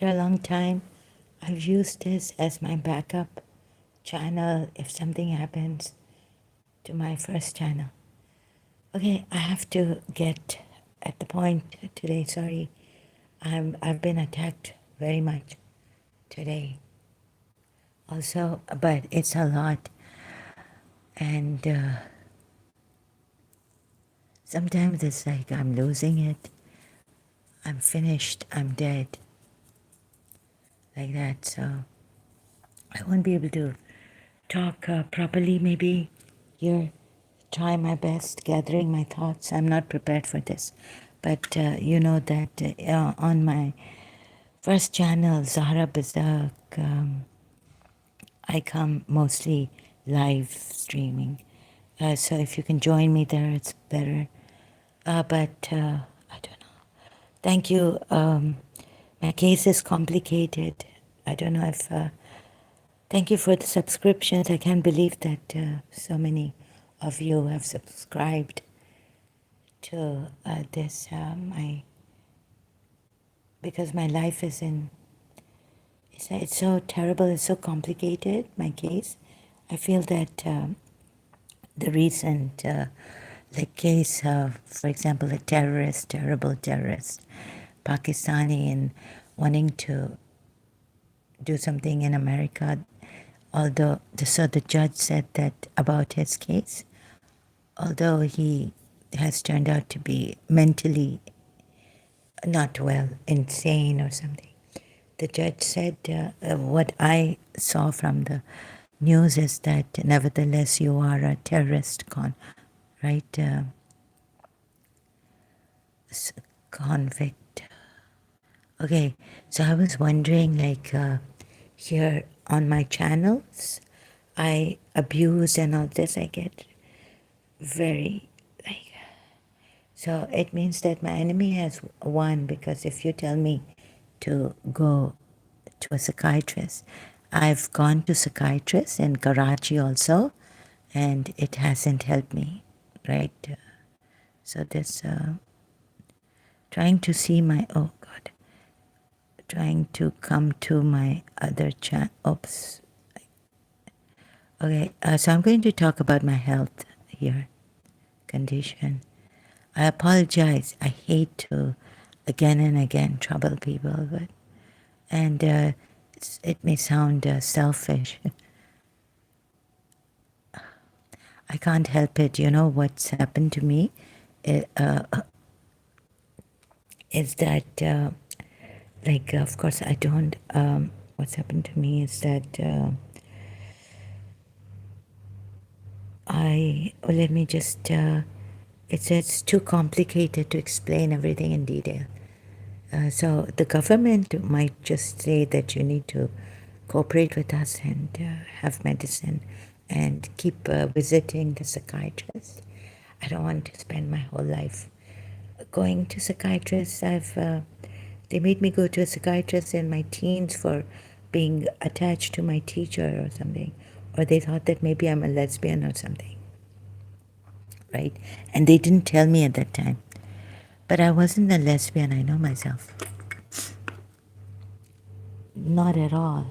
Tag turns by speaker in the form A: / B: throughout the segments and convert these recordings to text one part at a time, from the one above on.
A: For a long time, I've used this as my backup channel if something happens to my first channel. Okay, I have to get at the point today. Sorry, I've been attacked very much today. Also, but it's a lot, and sometimes it's like I'm losing it. I'm finished. I'm dead, like that. So I won't be able to talk properly. Maybe here, try my best gathering my thoughts. I'm not prepared for this, but you know that on my first channel, Zahra Bazak, I come mostly live streaming. So if you can join me there, it's better. But I don't know. Thank you. My case is complicated. I don't know if. Thank you for the subscriptions. I can't believe that so many of you have subscribed to this. Because my life is in. It's so terrible. It's so complicated. My case. I feel that the recent, the case of, for example, a terrorist, terrible terrorist, Pakistani, and wanting to do something in America. Although, so the judge said that about his case, although he has turned out to be mentally not well, insane or something. The judge said what I saw from the news is that nevertheless you are a terrorist right? Convict. Okay, so I was wondering, like, here on my channels, I abuse and all this, I get very, like, so it means that my enemy has won, because if you tell me to go to a psychiatrist, I've gone to psychiatrists in Karachi also, and it hasn't helped me, right? So this, trying to see my, oh God, trying to come to my other chat. Oops. Okay, so I'm going to talk about my health here, condition. I apologize. I hate to again and again trouble people, but and it may sound selfish. I can't help it. You know what's happened to me is that, like, of course, I don't. What's happened to me is that let me just. It's too complicated to explain everything in detail. So the government might just say that you need to cooperate with us and have medicine and keep visiting the psychiatrist. I don't want to spend my whole life going to psychiatrists. They made me go to a psychiatrist in my teens for being attached to my teacher or something, or they thought that maybe I'm a lesbian or something, right? And they didn't tell me at that time. But I wasn't a lesbian, I know myself. Not at all.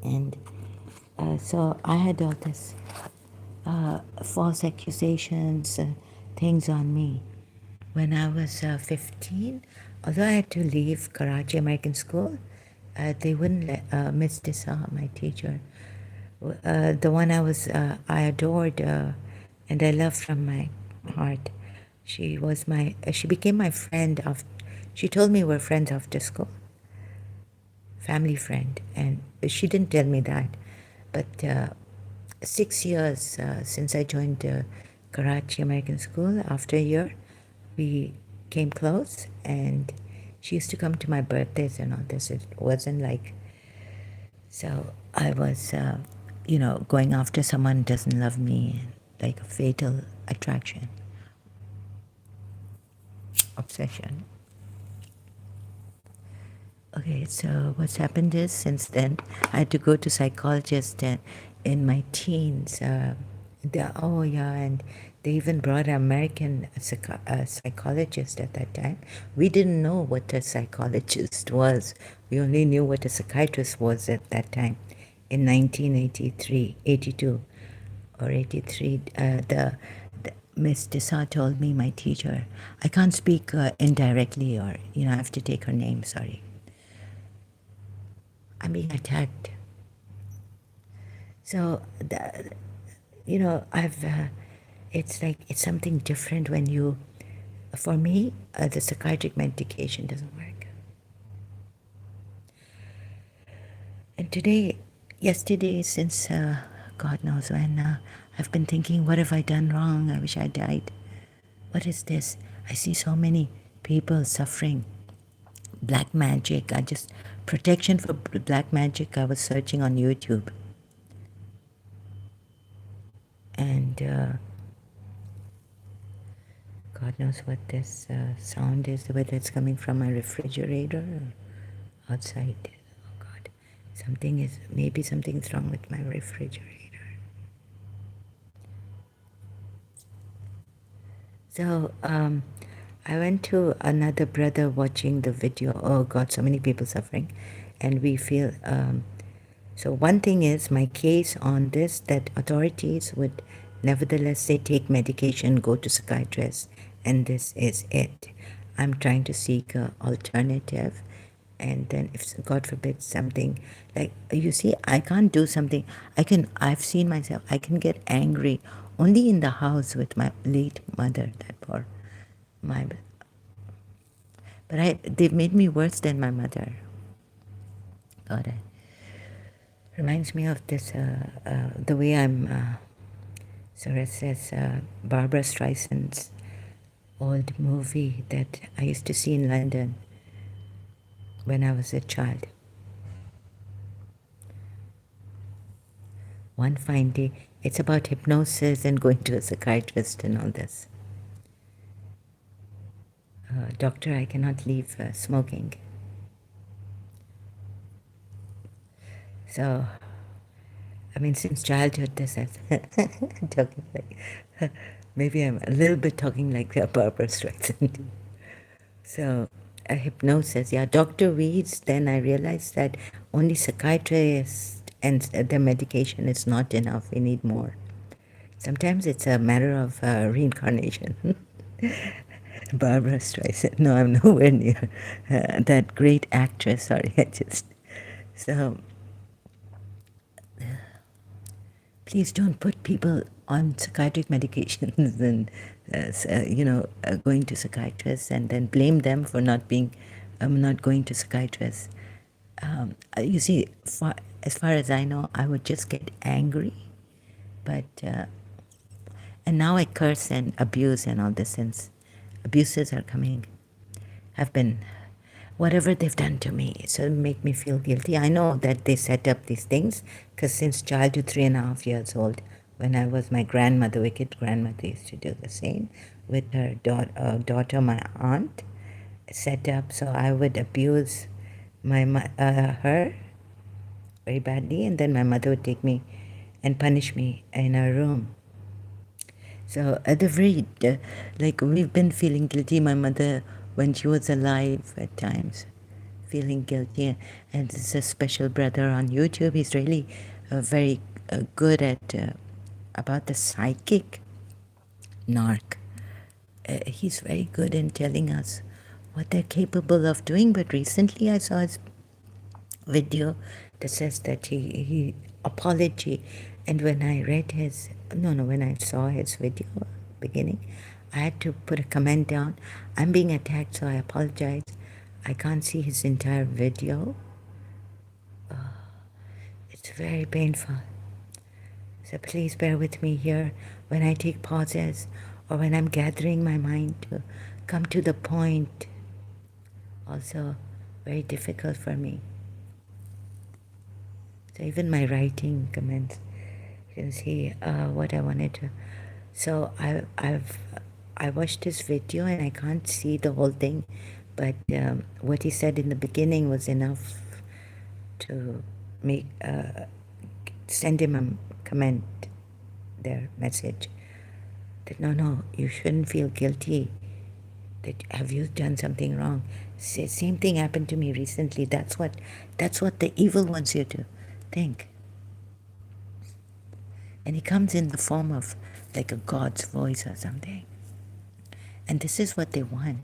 A: And so I had all this false accusations, things on me. When I was 15, although I had to leave Karachi American School, they wouldn't let Miss Disa, my teacher, the one I adored and I loved from my heart. She became my friend she told me we're friends after school, family friend, and she didn't tell me that. But 6 years since I joined Karachi American School, after a year, we came close, and she used to come to my birthdays and all this. It wasn't like, so I was, going after someone who doesn't love me, like a fatal attraction, obsession. Okay, so what's happened is since then, I had to go to psychologist in my teens. Oh yeah, and They even brought an American psychologist at that time. We didn't know what a psychologist was. We only knew what a psychiatrist was at that time. In 1983, 82 or 83, the Miss Desa told me, my teacher, I can't speak indirectly, or, I have to take her name, sorry. I'm being attacked. So, I've, it's like, it's something different when you, for me, the psychiatric medication doesn't work. And yesterday, since God knows when, I've been thinking, what have I done wrong? I wish I died. What is this? I see so many people suffering. Black magic. Protection for black magic, I was searching on YouTube. And God knows what this sound is, whether it's coming from my refrigerator or outside. Oh God, maybe something's wrong with my refrigerator. So I went to another brother watching the video. Oh God, so many people suffering. And we feel, so one thing is my case on this, that authorities would nevertheless say take medication, go to psychiatrist, and this is it. I'm trying to seek an alternative. And then if God forbid something, like, you see, I can't do something. I've seen myself, I can get angry only in the house with my late mother, that poor, they've made me worse than my mother. God, it reminds me of this, the way so it says, Barbara Streisand's old movie that I used to see in London when I was a child. One fine day, it's about hypnosis and going to a psychiatrist and all this. Doctor, I cannot leave smoking. So, I mean, since childhood, this has talking like, maybe I'm a little bit talking like Barbara Streisand. So, a hypnosis, yeah, Dr. Weeds, then I realized that only psychiatrists and the medication is not enough. We need more. Sometimes it's a matter of reincarnation. Barbara Streisand. No, I'm nowhere near that great actress. Sorry, So, please don't put people on psychiatric medications and, going to psychiatrists and then blame them for not going to psychiatrists. You see, as far as I know, I would just get angry, but and now I curse and abuse and all this, since abuses are coming, have been, whatever they've done to me, so make me feel guilty. I know that they set up these things, because since childhood, 3.5 years old, when I was, my grandmother, wicked grandmother, used to do the same with her daughter, my aunt, set up, so I would abuse her very badly, and then my mother would take me and punish me in her room. So at the very, like, we've been feeling guilty, my mother, when she was alive at times, feeling guilty. And there's a special brother on YouTube. He's really very good at, about the psychic narc. He's very good in telling us what they're capable of doing. But recently I saw his video that says that he apology. And when I read when I saw his video beginning, I had to put a comment down. I'm being attacked, so I apologize. I can't see his entire video. It's very painful. So please bear with me here when I take pauses or when I'm gathering my mind to come to the point. Also very difficult for me. So even my writing comments, you can see what I wanted to. So I watched this video and I can't see the whole thing, but what he said in the beginning was enough to make send him a comment, their message. that no, you shouldn't feel guilty. That have you done something wrong? Same thing happened to me recently. That's what the evil wants you to think. And it comes in the form of like a God's voice or something. And this is what they want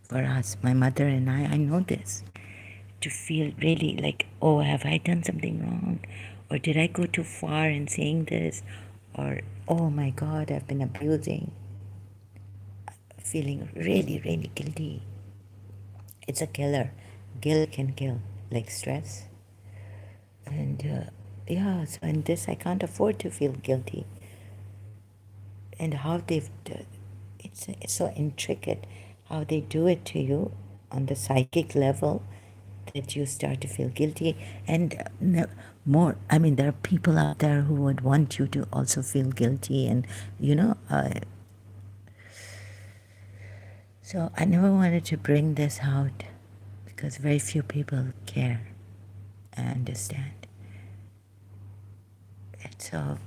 A: for us, my mother and I know this, to feel really like, oh, have I done something wrong? Or did I go too far in saying this? Or, oh my God, I've been abusing. Feeling really, really guilty. It's a killer. Guilt can kill, like stress. And yeah, so in this, I can't afford to feel guilty. And how they've, it's so intricate how they do it to you on the psychic level that you start to feel guilty. And more, I mean, there are people out there who would want you to also feel guilty. And, you know, so I never wanted to bring this out because very few people care and understand. And so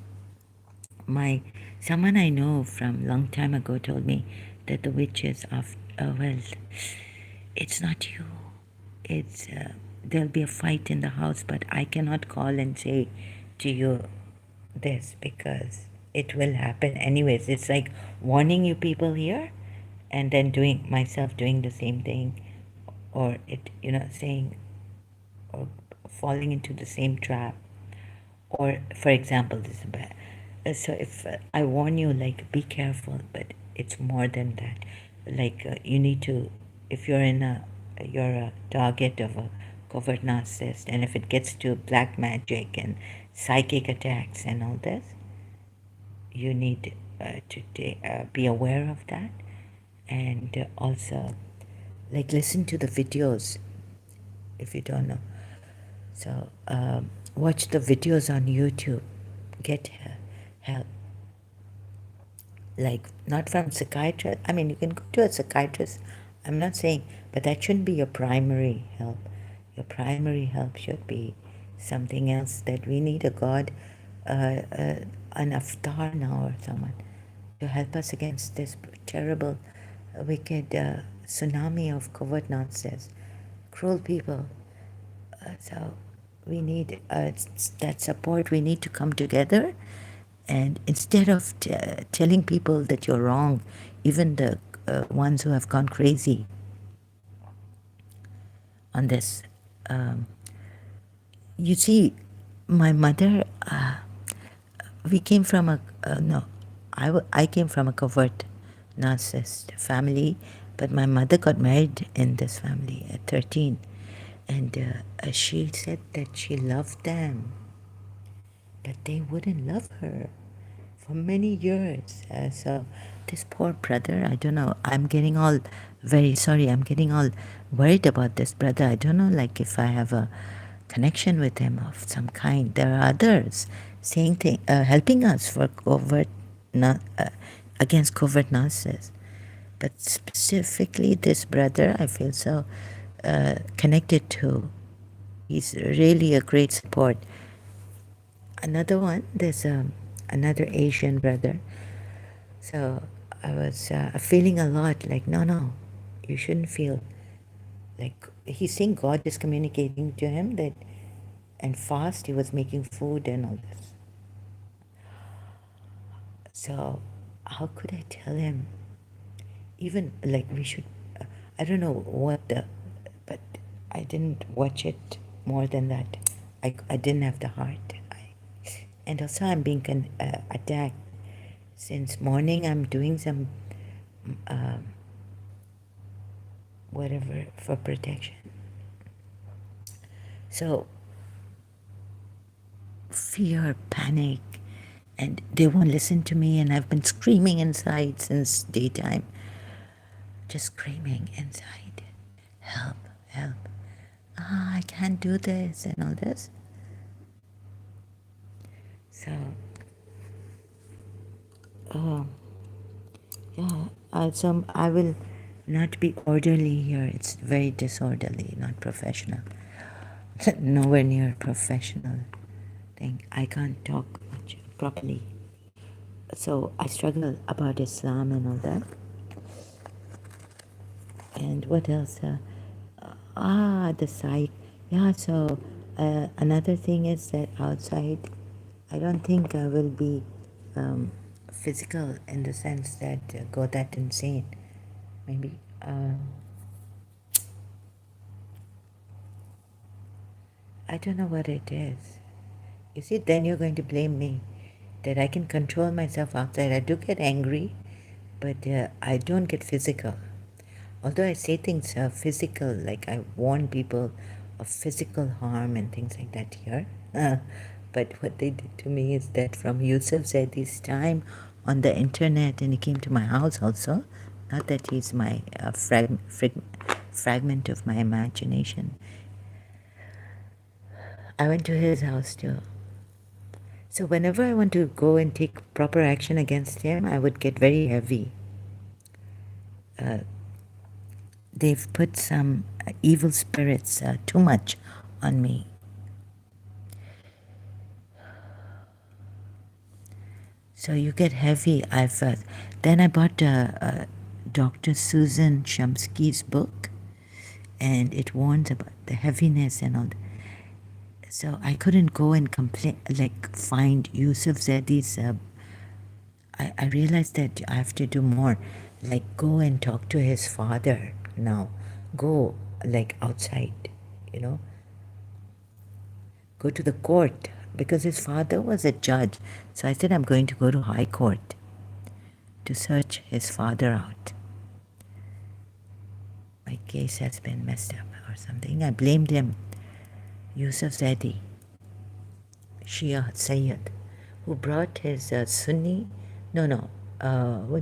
A: someone I know from long time ago told me that the witches of well, it's not you. It's there'll be a fight in the house, but I cannot call and say to you this because it will happen anyways. It's like warning you people here, and then doing the same thing, or saying or falling into the same trap. Or, for example, this is bad. So if I warn you, like, be careful, but it's more than that. Like, you need to, if you're you're a target of a covert narcissist, and if it gets to black magic and psychic attacks and all this, you need to be aware of that, and also, like, listen to the videos if you don't know. So watch the videos on YouTube. Get help. Like, not from psychiatrist. I mean, you can go to a psychiatrist. I'm not saying, but that shouldn't be your primary help. Your primary help should be something else, that we need a God, an avatar now or someone to help us against this terrible, wicked tsunami of covert nonsense, cruel people. So we need that support. We need to come together, and instead of telling people that you're wrong, even the ones who have gone crazy on this, you see, my mother, we came from no, I came from a covert narcissist family, but my mother got married in this family at 13. And she said that she loved them, but they wouldn't love her for many years. So this poor brother, I don't know, I'm getting all worried about this brother. I don't know, like, if I have a connection with him of some kind. There are others saying helping us for against covert narcissists. But specifically this brother, I feel so connected to. He's really a great support. Another one, there's another Asian brother. So I was feeling a lot like, no, you shouldn't feel like, he's saying God is communicating to him that, and fast, he was making food and all this. So how could I tell him? Even like we should, I don't know but I didn't watch it more than that. I didn't have the heart. And also I'm being attacked. Since morning I'm doing some whatever for protection. So fear, panic, and they won't listen to me, and I've been screaming inside since daytime. Just screaming inside. Help, help. I can't do this and all this. So, so I will not be orderly here. It's very disorderly, not professional. Nowhere near professional thing. I can't talk much properly. So I struggle about Islam and all that. And what else? The site. Yeah, so another thing is that outside, I don't think I will be physical in the sense that go that insane. Maybe. I don't know what it is. You see, then you're going to blame me that I can control myself outside. I do get angry, but I don't get physical. Although I say things physical, like I warn people of physical harm and things like that here. But what they did to me is that from Yusuf Zaidi's time on the internet, and he came to my house also. Not that he's my fragment of my imagination. I went to his house too. So whenever I want to go and take proper action against him, I would get very heavy. They've put some evil spirits too much on me. So you get heavy. Then I bought Dr. Susan Shumsky's book, and it warns about the heaviness and all. So I couldn't go and complain, like find Yusuf Zedi's. I realized that I have to do more, like go and talk to his father now. Go like outside, you know. Go to the court because his father was a judge. So I said I'm going to go to High Court to search his father out. My case has been messed up or something. I blamed him. Yusuf Zaidi, Shia Sayyid, who brought his what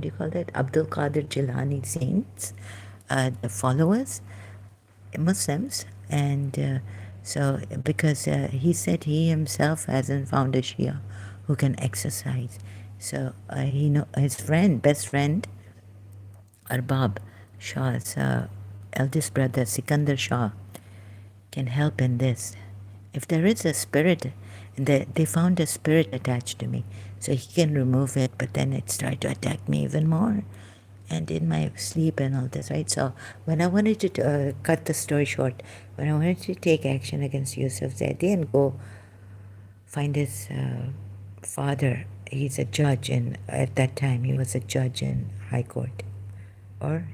A: do you call that? Abdul Qadir Jilani saints, the followers, Muslims, and so because he said he himself hasn't found a Shia who can exercise. So his best friend, Arbab Shah's eldest brother, Sikandar Shah, can help in this. If there is a spirit, and they found a spirit attached to me, so he can remove it, but then it started to attack me even more, and in my sleep and all this, right? So when I wanted to cut the story short, when I wanted to take action against Yusuf Zaidi and go find his father, he's a judge, and at that time he was a judge in High Court, or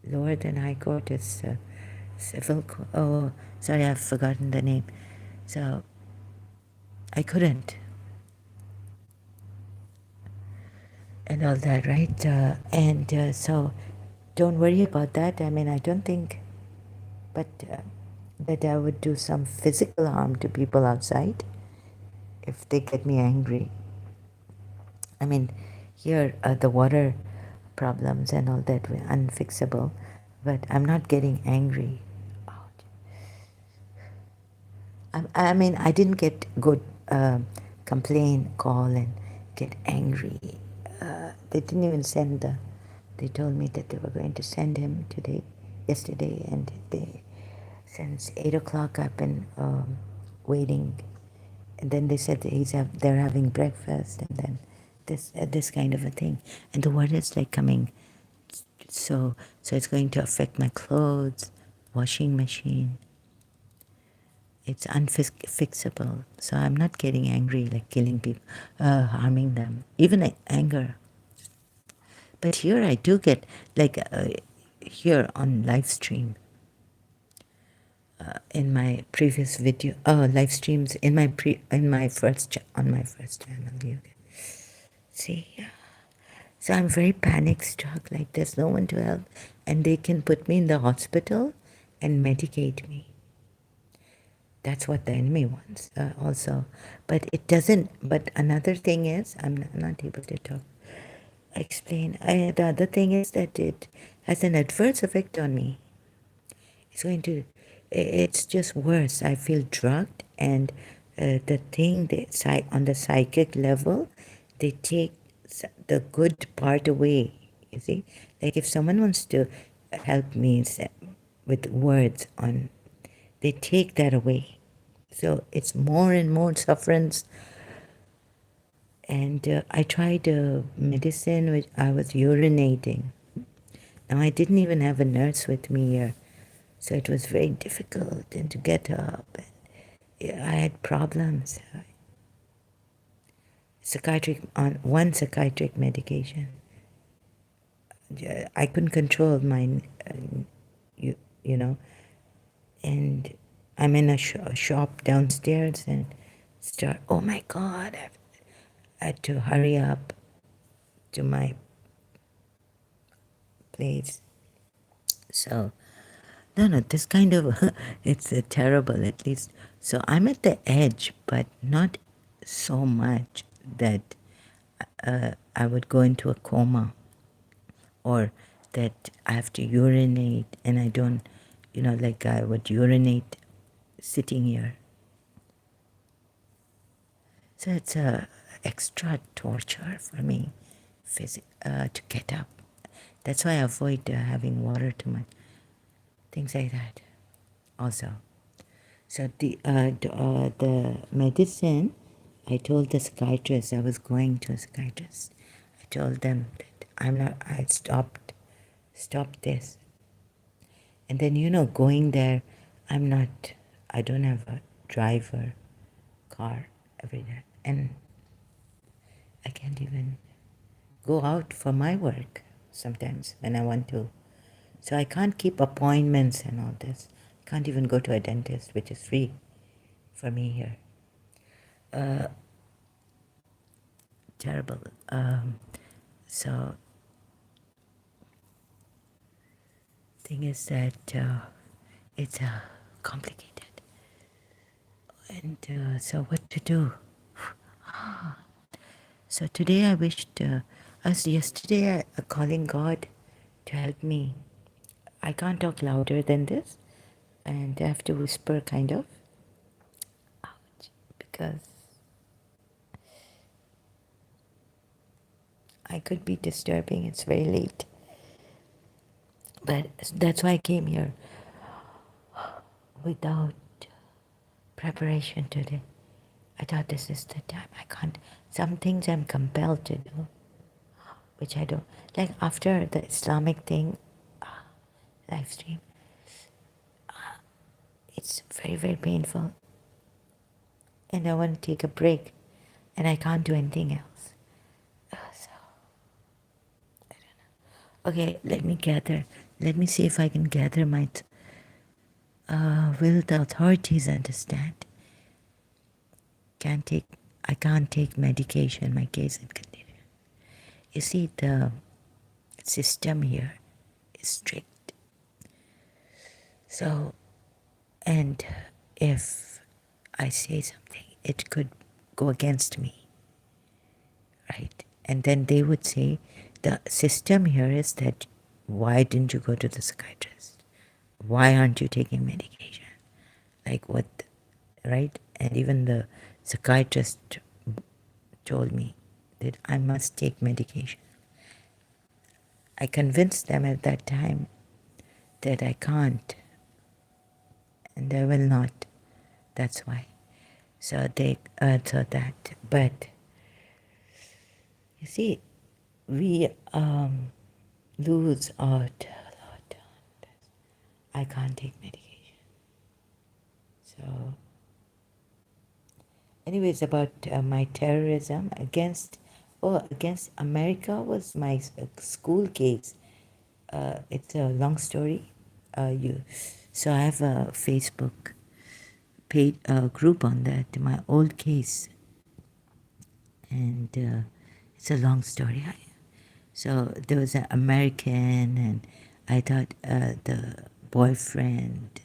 A: lower than High Court is civil. Oh, sorry, I've forgotten the name. So I couldn't, and all that, right? So don't worry about that. I mean, I don't think, but that I would do some physical harm to people outside if they get me angry. I mean, here the water problems and all that were unfixable, but I'm not getting angry. I mean, I didn't get good complain, call, and get angry. They didn't even send they told me that they were going to send him yesterday, and since 8 o'clock I've been waiting. And then they said that they're having breakfast, and then this kind of a thing. And the water is like coming, so it's going to affect my clothes, washing machine. It's unfixable. So I'm not getting angry, like killing people, harming them, even anger. But here I do get, like here on live stream, in my previous video, live streams on my first channel. You can see, so I'm very panic struck. Like there's no one to help, and they can put me in the hospital and medicate me. That's what the enemy wants also. But it doesn't. But another thing is, I'm not able to explain. The other thing is that it has an adverse effect on me. It's just worse. I feel drugged, and the thing, on the psychic level, they take the good part away, you see. Like if someone wants to help me with words they take that away. So it's more and more sufferance And I tried medicine, which I was urinating. Now, I didn't even have a nurse with me here, so it was very difficult and to get up. Yeah, I had problems. Psychiatric on one psychiatric medication. I couldn't control my, you you know, and I'm in a shop downstairs and start. Oh my God! I had to hurry up to my place. So no, this kind of it's terrible at least. So I'm at the edge, but not so much that I would go into a coma or that I have to urinate and I don't, like I would urinate sitting here. So it's a extra torture for me to get up. That's why I avoid having water too much. Things like that also. So the medicine, I told the psychiatrist, I was going to a psychiatrist. I told them that I stopped this. And then, going there, I don't have a driver car every day. And I can't even go out for my work sometimes when I want to. So I can't keep appointments and all this. I can't even go to a dentist, which is free for me here. Terrible. So thing is that it's complicated. And so what to do? So today I wished, as yesterday, calling God to help me. I can't talk louder than this, and I have to whisper kind of. Ouch, because I could be disturbing. It's very late. But that's why I came here without preparation today. I thought this is the time. I can't. Some things I'm compelled to do, which I don't. Like after the Islamic thing, live stream, it's very, very painful. And I want to take a break. And I can't do anything else. So, I don't know. Okay, let me gather. Let me see if I can gather my... will the authorities understand? I can't take medication, my case and condition. You see, the system here is strict. So, and if I say something, it could go against me, right? And then they would say, the system here is that, why didn't you go to the psychiatrist? Why aren't you taking medication? Like what, right? And even the psychiatrist told me that I must take medication. I convinced them at that time that I can't and I will not. That's why. So but you see, we lose out a lot on this. I can't take medication. So, anyways, about my terrorism against America was my school case. It's a long story. So I have a Facebook paid group on that, my old case, and it's a long story. So there was an American, and I thought the boyfriend,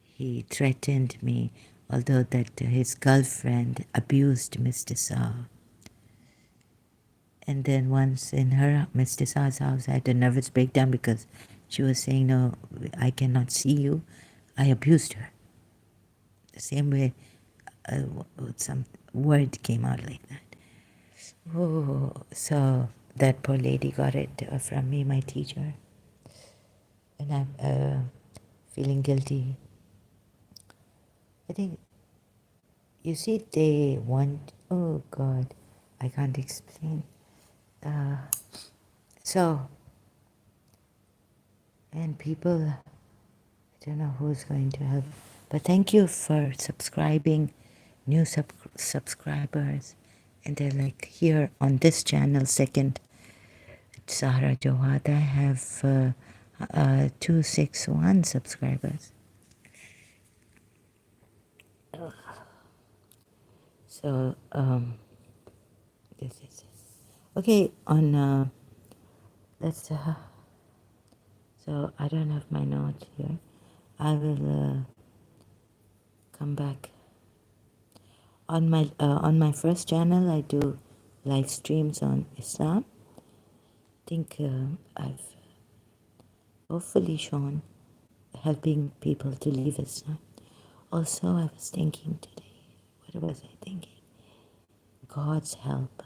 A: he threatened me, although that his girlfriend abused Mr. Saw. And then once in Mr. Saw's house, I had a nervous breakdown because she was saying, no, I cannot see you. I abused her. The same way some word came out like that. Oh, so that poor lady got it from me, my teacher. And I'm feeling guilty. I think, you see, they want, oh God, I can't explain. Uh, so, and people, I don't know who's going to help, but thank you for subscribing, new subscribers, and they're like here on this channel, second, Sahara Jawad, I have 261 subscribers. So, this is it. Okay, on, let's, so I don't have my notes here. I will come back. On my first channel, I do live streams on Islam. I think I've hopefully shown helping people to leave Islam. Also, I was thinking today, what was I thinking? God's help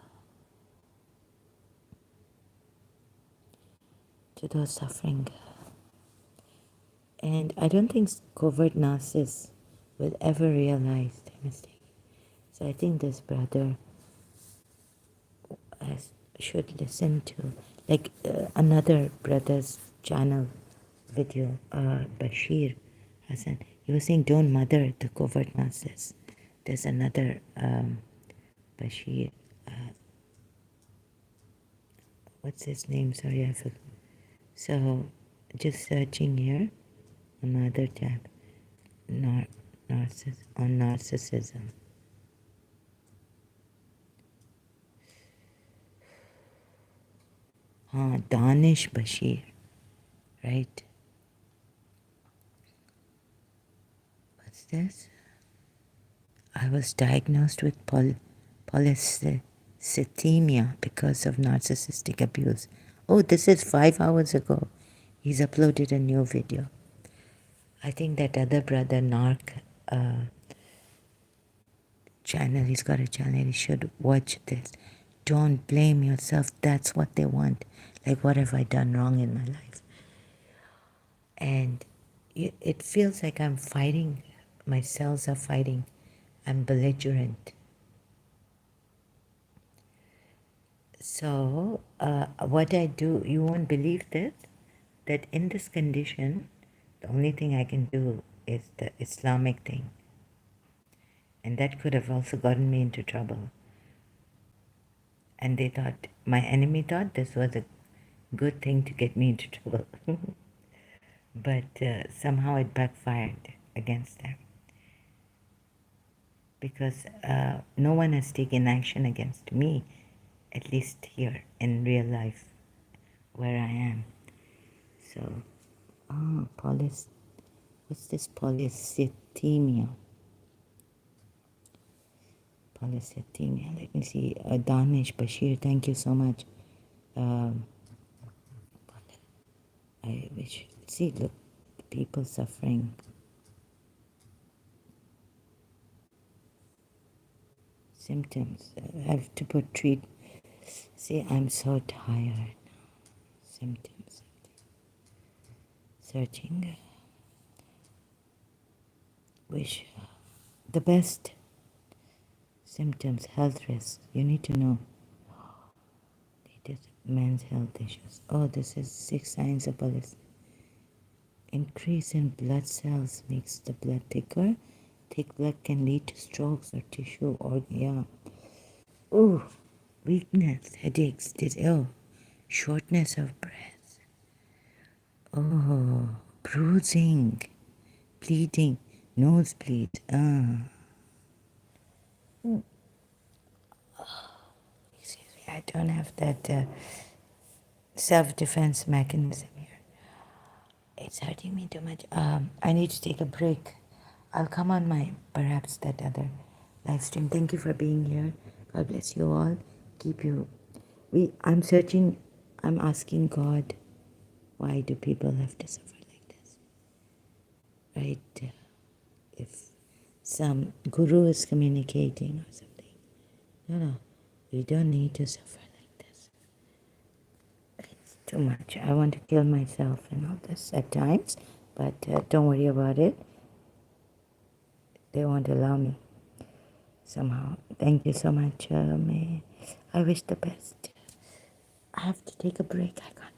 A: to those suffering. And I don't think covert narcissists will ever realize their mistake. So I think this brother should listen to, like another brother's channel video, Bashir Hassan. He was saying, don't mother the covert narcissist. There's another Bashir, what's his name? Sorry, I forgot. So just searching here on my other tab, narcissism. Danish Bashir, right? What's this? I was diagnosed with polycythemia because of narcissistic abuse. Oh, this is 5 hours ago. He's uploaded a new video. I think that other brother, Narc, channel, he's got a channel, he should watch this. Don't blame yourself. That's what they want. Like, what have I done wrong in my life? And it feels like I'm fighting. My cells are fighting. I'm belligerent. So, what I do, you won't believe this, that in this condition, the only thing I can do is the Islamic thing. And that could have also gotten me into trouble. And they thought, my enemy thought this was a good thing to get me into trouble. But somehow it backfired against them. Because no one has taken action against me, at least here in real life, where I am. So, what's this polycythemia? Polycythemia, let me see. Danish Bashir, thank you so much. I wish, see, look, people suffering. Symptoms, I have to put treat. See, I'm so tired. Symptoms. Searching. Wish the best. Symptoms, health risks. You need to know. Men's health issues. Oh, this is 6 signs of polycythemia. Increase in blood cells makes the blood thicker. Thick blood can lead to strokes or tissue organ. Oh, weakness, headaches, shortness of breath. Oh, bruising, bleeding, nosebleed. Excuse me, I don't have that self-defense mechanism here. It's hurting me too much. I need to take a break. I'll come on perhaps that other live stream. Thank you for being here. God bless you all. Keep you. I'm searching, I'm asking God, why do people have to suffer like this? Right? If some guru is communicating or something. No, we don't need to suffer like this. It's too much. I want to kill myself and all this at times, but don't worry about it. They won't allow me somehow. Thank you so much, May. I wish the best. I have to take a break. I can't